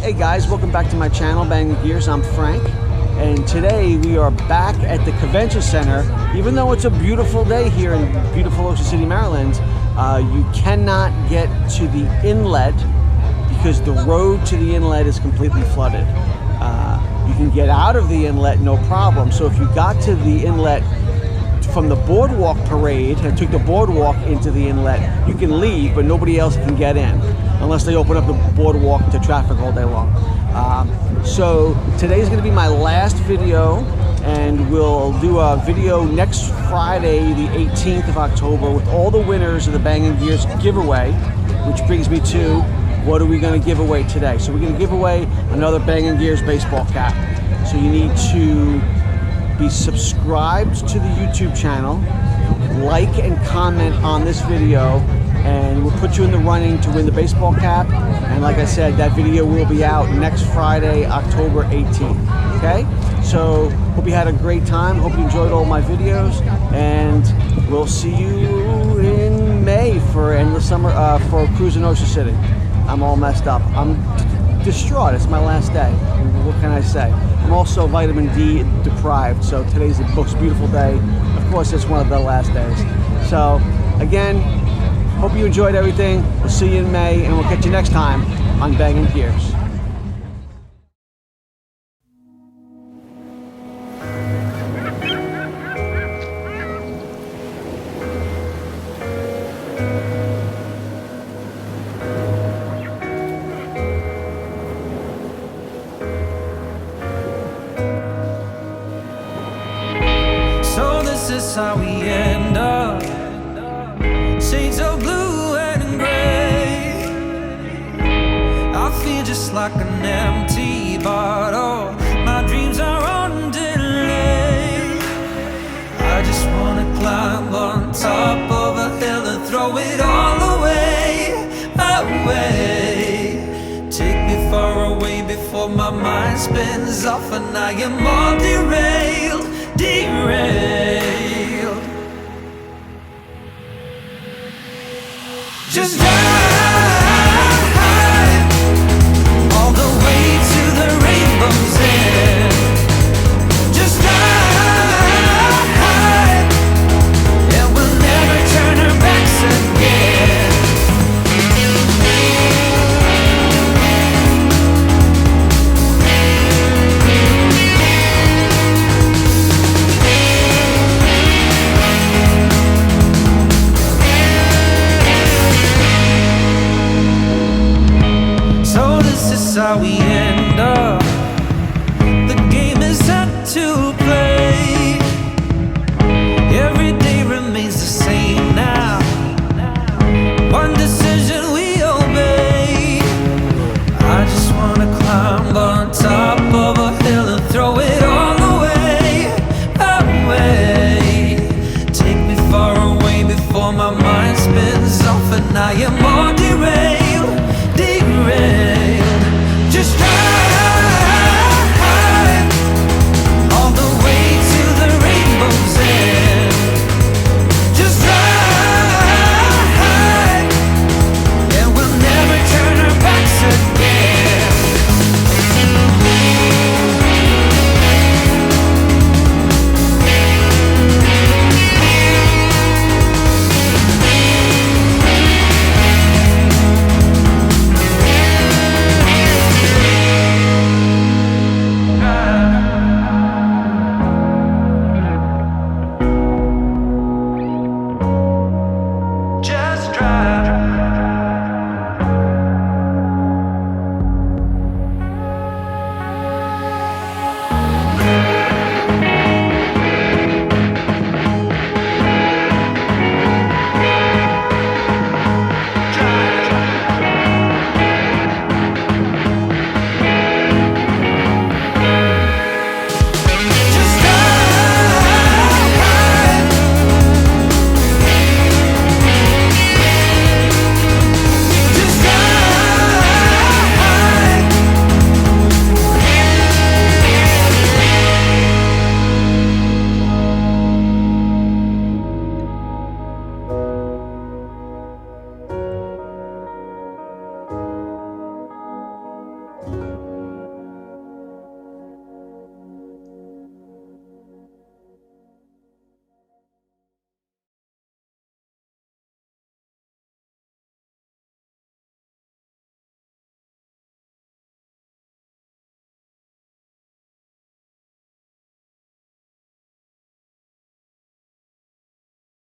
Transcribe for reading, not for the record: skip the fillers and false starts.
Hey guys, welcome back to my channel, Bangin Gears. I'm Frank, and today we are back at the convention center. Even though it's a beautiful day here in beautiful Ocean City, Maryland, you cannot get to the inlet because the road to the inlet is completely flooded. You can get out of the inlet no problem. So if you got to the inlet from the boardwalk parade and took the boardwalk into the inlet, you can leave, but nobody else can get in unless they open up the boardwalk to traffic all day long. So today's going to be my last video, and we'll do a video next Friday, the 18th of October, with all the winners of the Bangin Gears giveaway, which brings me to what are we going to give away today. So we're going to give away another Bangin Gears baseball cap. So you need to be subscribed to the YouTube channel, like and comment on this video, and we'll put you in the running to win the baseball cap. And like I said, that video will be out next Friday, October 18th. Okay? So hope you had a great time. Hope you enjoyed all my videos, and we'll see you in May for endless summer for Cruisin Ocean City. I'm all messed up. I'm distraught. It's my last day. What can I say? I'm also vitamin D deprived, so today's the most beautiful day. Of course, it's one of the last days. So again, hope you enjoyed everything. We'll see you in May, and we'll catch you next time on Bangin Gears. So this is how we end up, shades of blue and gray. I feel just like an empty bottle, my dreams are on delay. I just wanna climb on top of a hill and throw it all away, away. Take me far away before my mind spins off and I am all derailed, derailed. Just drive all the way to the rainbow's end. Just drive, and we'll never turn our backs again. So this is how we end up. The game is set to